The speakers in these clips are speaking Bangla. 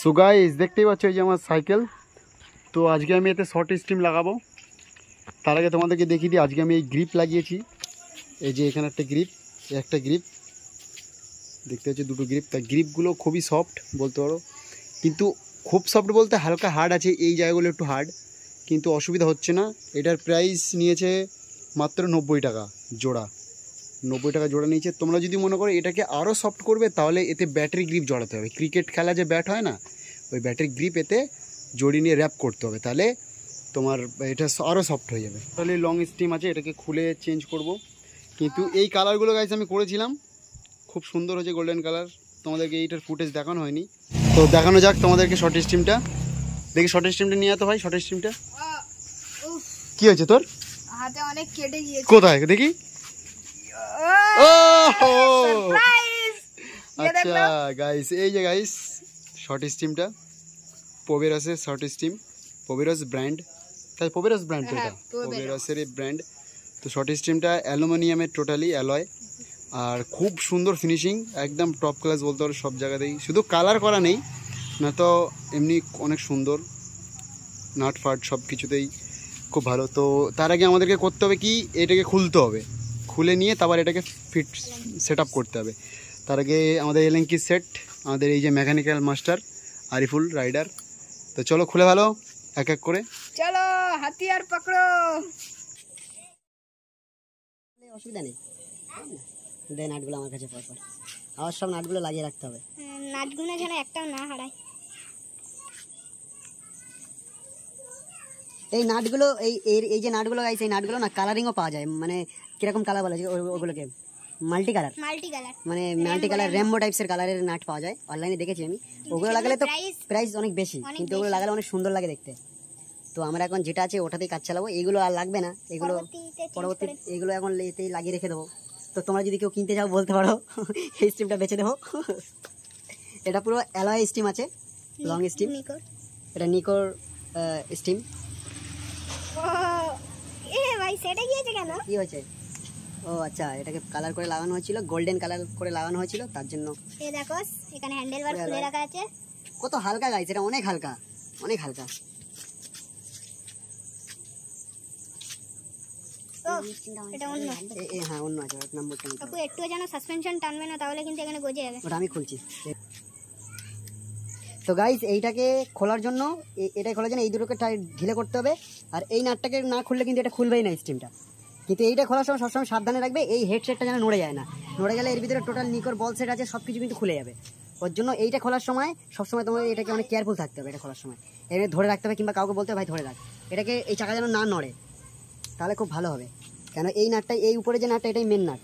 সো গাইস দেখতেই পাচ্ছ এই যে আমার সাইকেল। তো আজকে আমি এতে শর্ট স্ট্রিম লাগাবো। তার আগে তোমাদেরকে দেখিয়ে দিই, আজকে আমি এই গ্রিপ লাগিয়েছি। এই যে এখানে একটা গ্রিপ, একটা গ্রিপ দেখতে পাচ্ছি, দুটো গ্রিপ। তার গ্রিপগুলো খুবই সফট বলতে পারো, কিন্তু খুব সফট বলতে হালকা হার্ড আছে, এই জায়গাগুলো একটু হার্ড, কিন্তু অসুবিধা হচ্ছে না। এটার প্রাইস নিয়েছে মাত্র 90 টাকা জোড়া। 90 টাকা জোড়া নিয়েছে। তোমরা যদি মনে করো এটাকে আরও সফট করবে তাহলে এতে ব্যাটারি গ্রিপ জড়াতে হবে। ক্রিকেট খেলা যে ব্যাট হয় না, ওই ব্যাটারি গ্রিপ এতে জড়িয়ে নিয়ে র্যাপ করতে হবে, তাহলে তোমার এটা আরও সফট হয়ে যাবে। তাহলে লং স্ট্রিম আছে, এটাকে খুলে চেঞ্জ করব। কিন্তু এই কালারগুলো গাইস আমি করেছিলাম, খুব সুন্দর হয়েছে গোল্ডেন কালার। তোমাদেরকে এইটার ফুটেজ দেখানো হয়নি, তো দেখানো যাক তোমাদেরকে শর্ট স্ট্রিমটা। দেখি শর্ট স্ট্রিমটা নিয়ে তো ভাই, শর্ট স্ট্রিমটা কি হয়েছে তোর হাতে অনেক কেটে গিয়েছে। কোথায় দেখি? আচ্ছা গাইস, এই যে গাইস শর্ট স্ট্রিমটা পোভেরসের শর্ট স্ট্রিম, পোভেরস ব্র্যান্ড, তাই পোভেরস ব্র্যান্ড তো এটা, পোভেরসের এই ব্র্যান্ড। তো শর্ট স্ট্রিমটা অ্যালুমিনিয়ামের টোটালি অ্যালয়, আর খুব সুন্দর ফিনিশিং, একদম টপ ক্লাস বলতে পারো সব জায়গাতেই। শুধু কালার করা নেই, না তো এমনি অনেক সুন্দর, নাট ফাট সব কিছুতেই খুব ভালো। তো তার আগে আমাদেরকে করতে হবে কি, এটাকে খুলতে হবে, খুলে নিয়ে তারপর এটাকে ফিট সেট আপ করতে হবে। তার আগে আমাদের এলেঙ্কি সেট, আমাদের এই যে মেকানিক্যাল মাস্টার আরিফুল রাইডার। তো চলো খুলে ভালো এক এক করে, চলো হাতিয়ার পকড়ো। অসুবিধা নেই, দে নাটগুলো আমার কাছে পর পর, আবার সব নাটগুলো লাগিয়ে রাখতে হবে, নাটগুলো যেন একটাও না হারায়। এই নাটগুলো এই যে নাটগুলো গাইছে, এই নাটগুলো না কালারিংও পাওয়া যায়, মানে কিরকম কালার বলা যায় ওগুলোকে, মাল্টি কালার, মানে মাল্টি কালার রেমবো টাইপসের কালারের নাট পাওয়া যায়, অনলাইনে দেখেছি আমি। ওগুলো লাগালে তো প্রাইস অনেক বেশি, কিন্তু ওগুলো লাগালে অনেক সুন্দর লাগে দেখতে। তো আমরা এখন যেটা আছে ওটাতেই কাজ চালাবো, এইগুলো আর লাগবে না, এগুলো পরবর্তী এগুলো এখন এতেই লাগিয়ে রেখে দেবো। তো তোমরা যদি কেউ কিনতে চাও বলতে পারো, এই স্টিমটা বেচে দেবো। এটা পুরো অ্যালয় স্টিম আছে, লং স্টিম, এটা নিকোর স্টিম। কি হয়েছে? ও আচ্ছা, এটাকে কালার করে লাগানো হয়েছিল, গোল্ডেন কালার করে লাগানো হয়েছিল, তার জন্য। এই দেখো এখানে হ্যান্ডেল বার খুলে রাখা আছে। কত হালকা গাইস, এটা অনেক হালকা, অনেক হালকা। এটা অন্য, হ্যাঁ অন্য আছে, এক নম্বরটা আপু একটু যেন সাসপেনশন টানবে না, তাহলে কিন্তু এখানে গজে যাবে। ওটা আমি খুলছি। তো গাইস এইটাকে খোলার জন্য, এটাই খোলার জন্য এই দুটোকে ঢিলে করতে হবে, আর এই নাটটাকে না খুললে কিন্তু এটা খুলবেই না স্টিমটা। কিন্তু এইটা খোলার সময় সবসময় সাবধানে রাখবে, এই হেডসেটটা যেন নড়ে যায় না, নড়ে গেলে এর ভিতরে টোটাল নিকোর বল সেট আছে, সব কিছু কিন্তু খুলে যাবে। ওর জন্য এইটা খোলার সময় সবসময় তোমার এটাকে অনেক কেয়ারফুল থাকতে হবে, এটা খোলার সময় এর ধরে রাখতে হবে, কিংবা কাউকে বলতে হবে ভাই ধরে রাখ এটাকে, এই চাকা যেন না নড়ে, তাহলে খুব ভালো হবে। কেন এই নাটটাই, এই উপরে যে নাটটা এটাই মেন নাট।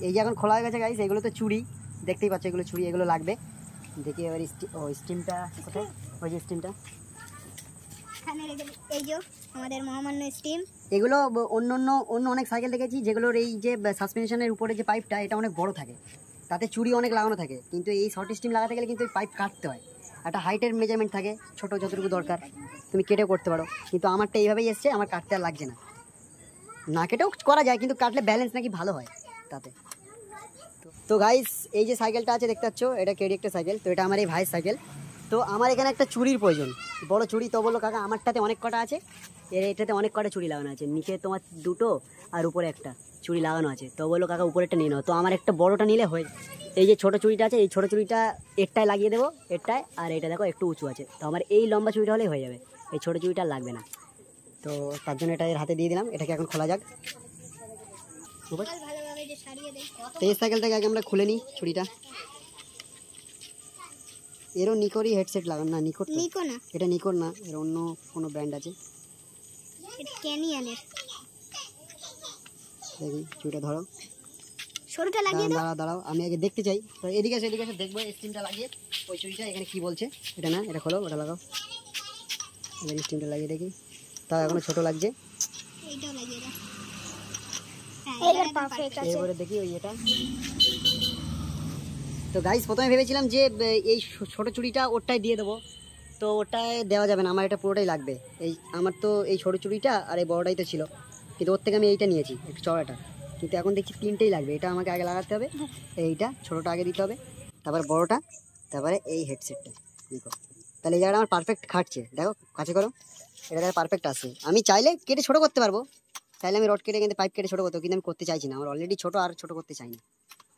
এই যে এখন খোলা হয়ে গেছে গাইস, এগুলো তো চুড়ি, দেখতেই পাচ্ছ এগুলো চুড়ি, এগুলো লাগবে। দেখি এবার স্টিমটা কোথায়, ওই যে স্টিমটা এই যে আমাদের মহামান্য স্টিম। এগুলো অন্য অনেক সাইকেল দেখেছি যেগুলোর এই যে সাসপেনশনের উপরে যে পাইপটা, এটা অনেক বড় থাকে, তাতে চুড়ি অনেক লাগানো থাকে, কিন্তু এই শর্ট স্টিম লাগাতে গেলে কিন্তু পাইপ কাটতে হয়, একটা হাইটের মেজারমেন্ট থাকে, ছোট যতটুকু দরকার তুমি কেটেও করতে পারো, কিন্তু আমারটা এইভাবেই এসছে, আমার কাটতে আর লাগছে না, না কেটেও করা যায়, কিন্তু কাটলে ব্যালেন্স নাকি ভালো হয় তাতে। তো গাইস এই যে সাইকেলটা আছে দেখতে পাচ্ছ, এটা কেডি একটা সাইকেল, তো এটা আমার এই ভাইয়ের সাইকেল। তো আমার এখানে একটা চুড়ির প্রয়োজন, বড় চুড়ি। তো বললো কাকা আমারটাতে অনেক কটা আছে, এটাতে অনেক কটা চুড়ি লাগানো আছে, নিচে তোমার দুটো আর উপরে একটা চুড়ি লাগানো আছে। তো বললো কাকা উপরেরটা নিয়ে নাও, তো আমার একটা বড়টা নিলে হয়। এই যে ছোটো চুড়িটা আছে, এই ছোটো চুড়িটা একটায় লাগিয়ে দেবো, একটায়, আর এটা দেখো একটু উঁচু আছে, তো আমার এই লম্বা চুড়িটা হলেই হয়ে যাবে, এই ছোটো চুড়িটা লাগবে না। তো তার জন্য এটা এর হাতে দিয়ে দিলাম, এটাকে এখন খোলা যাক। তো এই সাইকেলটাকে আগে আমরা খুলে নিই চুড়িটা। এরও নিকোরই হেডসেট লাগানো, না নিকোর না, এটা নিকোর না, এর অন্য কোনো ব্র্যান্ড আছে, ক্যানিয়নের। দেখি চুড়িটা ধরো, সরুটা লাগিয়ে দাও। দাঁড়াও আমি আগে দেখতে চাই, তো এদিকে এসে দেখবো স্টিমটা লাগিয়ে, ওই চুড়িটা এখানে কি বলছে। এটা না, এটা খোলো, ওটা লাগাও, এবার স্টিমটা লাগিয়ে দেখি, তাও এখনো ছোট লাগছে, এইটাও লাগিয়ে দাও। এবারে দেখি ওই এটা। তো গাইস প্রথমে ভেবেছিলাম যে এই ছোট চুড়িটা ওরটাই দিয়ে দেবো, তো ওটায় দেওয়া যাবে না, আমার এটা পুরোটাই লাগবে। এই আমার তো এই ছোট চুড়িটা আর এই বড়টাই তো ছিল, কিন্তু ওর থেকে আমি এইটা নিয়েছি একটু চড়াটা, কিন্তু এখন দেখছি তিনটেই লাগবে। এটা আমাকে আগে লাগাতে হবে, এইটা ছোটোটা আগে দিতে হবে, তারপর বড়োটা, তারপরে এই হেডসেটটা। দেখো তাহলে এই জায়গাটা আমার পারফেক্ট খাটছে, দেখো কাছে করো, এটা দেখো পারফেক্ট আসছে। আমি চাইলে কেটে ছোটো করতে পারবো, চাইলে আমি রড কেটে কিন্তু পাইপ কেটে ছোটো করতে, কিন্তু আমি করতে চাইছি না, আমার অলরেডি ছোটো, আর ছোটো করতে চাই না।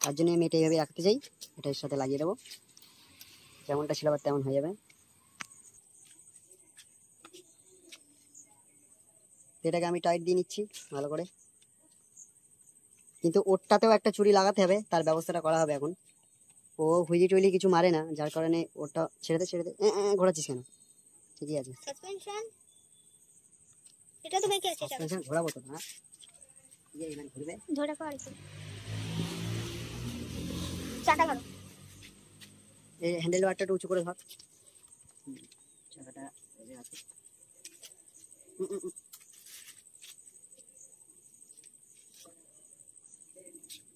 তার জন্য আমি এটা এইভাবে রাখতে চাই, এটা এর সাথে লাগিয়ে দেবো, যেমনটা ছিল আবার তেমন হয়ে যাবে। এটাকে আমি টাইট দিয়ে নিচ্ছি ভালো করে, কিন্তু ওরটাতেও একটা চুড়ি লাগাতে হবে, তার ব্যবস্থাটা করা হবে এখন। ও হুইলি টুইলি কিছু মারে না, যার কারণে ওটা ছেড়ে দে। ঘোরাচ্ছিস কেন? ঠিকই আছে, সাসপেনশন এটা তো বেঁকে আছে, সাসপেনশন ঘোরাবো তো না, এইখানে ঘুরবে। ধরে রাখো আর কি, চাকা ধরো। এই হ্যান্ডেল বারটা একটু উঁচু করে ধর, চাকাটা এই আছে।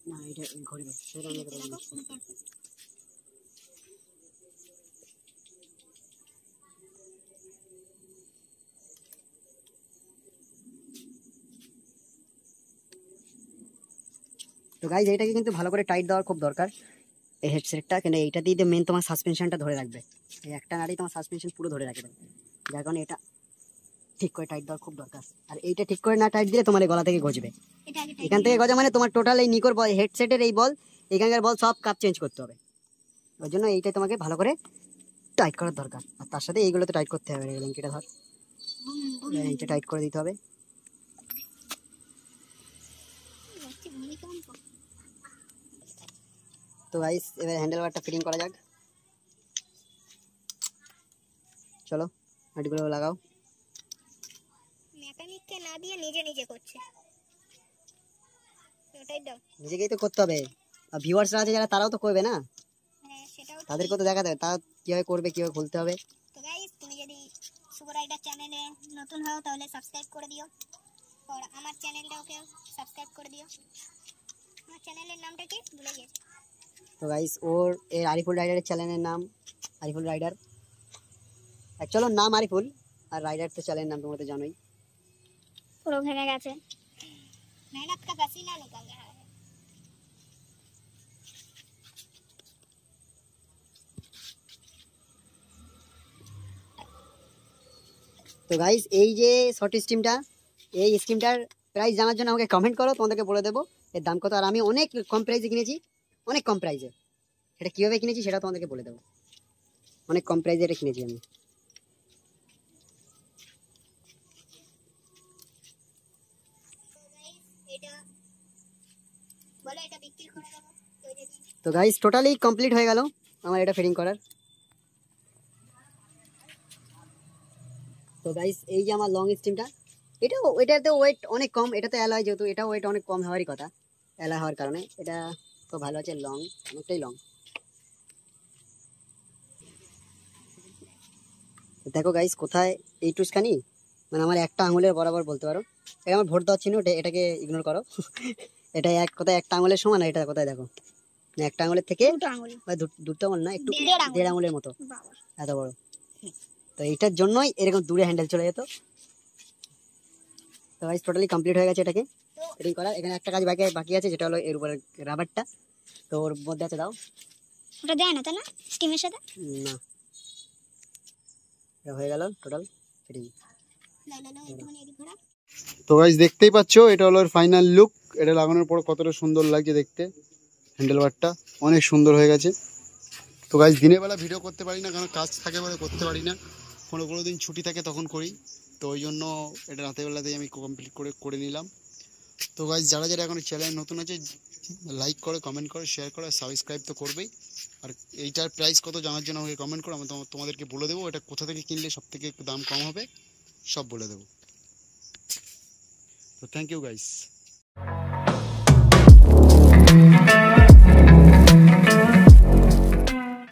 না এটা ঘুরবে, সেটা অন্য করে দিচ্ছি। তো গাইজ এটাকে কিন্তু ভালো করে টাইট দেওয়ার খুব দরকার, এই হেডসেটটা, কিন্তু এইটা দিয়ে মেন তোমার সাসপেনশনটা ধরে রাখবে, এই একটা নাড়ি তোমার সাসপেনশন পুরো ধরে রাখবে, যার কারণে এটা ঠিক করে টাইট দেওয়ার খুব দরকার। আর এইটা ঠিক করে না টাইট দিলে তোমার এই গলা থেকে গজবে, এটা আগে এখান থেকে গজা মানে তোমার টোটাল এই নিকোর বল, হেডসেটের এই বল, এখানকার বল সব কাপ চেঞ্জ করতে হবে। ওই জন্য এইটা তোমাকে ভালো করে টাইট করার দরকার, আর তার সাথে এইগুলো তো টাইট করতে হবে, লিঙ্কিটা ধর, এইটা টাইট করে দিতে হবে। ভূমিকম্প। তো গাইস এবার হ্যান্ডেল বারটা ফিটিং করা যাক, চলো হাটগুলো লাগাও। মেকানিককে না দিয়ে নিজে নিজে করছে, ওটাই দাও। নিজেকেই তো করতে হবে, আর ভিউয়ার্সরা আছে যারা, তারাও তো করবে না, হ্যাঁ সেটাও ঠিক। তাদেরকেও তো দেখাতে হবে তারা কিভাবে করবে, কিভাবে খুলতে হবে। তো গাইস তুমি যদি শুভ রাইডার চ্যানেলে নতুন হও তাহলে সাবস্ক্রাইব করে দিও, আর আমার চ্যানেলটাকে সাবস্ক্রাইব করে দিও। আমার চ্যানেলের নামটা কি ভুলে গেছি। তো গাইস ওর এর আরিফুল রাইডারের চ্যানেলের নাম আরিফুল রাইডার, অ্যাকচুয়ালি ওর নাম আরিফুল, আর রাইডার তো চ্যানেলের নাম তোমরা তো জানোই। পুরো ভেঙে গেছে, মেহনত কা পসিনা নিকল গয়া है। তো গাইস এই যে শর্ট স্ট্রিমটা, এই স্ট্রিমটার প্রাইস জানার জন্য আমাকে কমেন্ট করো, তোমাদেরকে বলে দেবো এর দাম কত। আর আমি অনেক কম প্রাইসে কিনেছি, অনেক কম প্রাইসে, সেটা কীভাবে কিনেছি সেটা তোমাদেরকে বলে দেবো, অনেক কম প্রাইসে এটা কিনেছি আমি। এটা বলে এটা বিক্রি করে দেবো তো যদি। তো গাইস টোটালি কমপ্লিট হয়ে গেল আমার এটা ফিটিং করার। তো গাইস এই যে আমার লং স্ট্রিমটা, এটাতে ওয়েট অনেক কম, এটাতে অ্যালয় যেহেতু, এটা ওয়েট অনেক কম হওয়ারই কথা, অ্যালয় হওয়ার কারণে এটা তো ভালো আছে, লং অনেকটাই লং। দেখো গাইস কোথায় এইটুখানি, মানে আমার একটা আঙুলের বরাবর বলতে পারো, এটা আমার ভোট দেওয়ার চিহ্ন, এটাকে ইগনোর করো। এটা এক কোথায় একটা আঙুলের সমান, আর এটা কোথায় দেখো মানে একটা আঙুলের থেকে দুটো আঙুল, দুটো আঙুল না, একটু দেড় আঙুল। 1.5 আঙুলের মতো, বাবা এত বড়। তো এইটার জন্যই এরকম দূরে হ্যান্ডেল চলে যেত। তো গাইস টোটালি কমপ্লিট হয়ে গেছে এটাকে ফিটিং করা। এখানে একটা কাজ বাকি আছে, যেটা হলো এর উপরে রাবারটা, তো ওর মধ্যে আছে, দাও। ওটা দেয় না তাই না স্টিমের সাথে? না এটা হয়ে গেল টোটাল ফিটিং। না না না একটুখানি এদিক ঘোরা। তো গাইজ দেখতেই পাচ্ছ এটা হলো ফাইনাল লুক, এটা লাগানোর পর কতটা সুন্দর লাগছে দেখতে, হ্যান্ডেল বারটা অনেক সুন্দর হয়ে গেছে। তো গাইজ দিনের বেলা ভিডিও করতে পারি না, কারণ কাজ থাকে বলে করতে পারি না, কোনো দিন ছুটি থাকে তখন করি, তো ওই জন্য এটা রাতের বেলাতেই আমি কমপ্লিট করে নিলাম। তো গাইজ যারা যারা এখন চ্যানেল নতুন আছে, লাইক করে, কমেন্ট করে, শেয়ার করে, সাবস্ক্রাইব তো করবেই। আর এইটার প্রাইস কত জানার জন্য আমাকে কমেন্ট করো, আমি তোমাদেরকে বলে দেবো এটা কোথা থেকে কিনলে সব থেকে দাম কম হবে, সব বলে দেবো। তো থ্যাংক ইউ গাইস।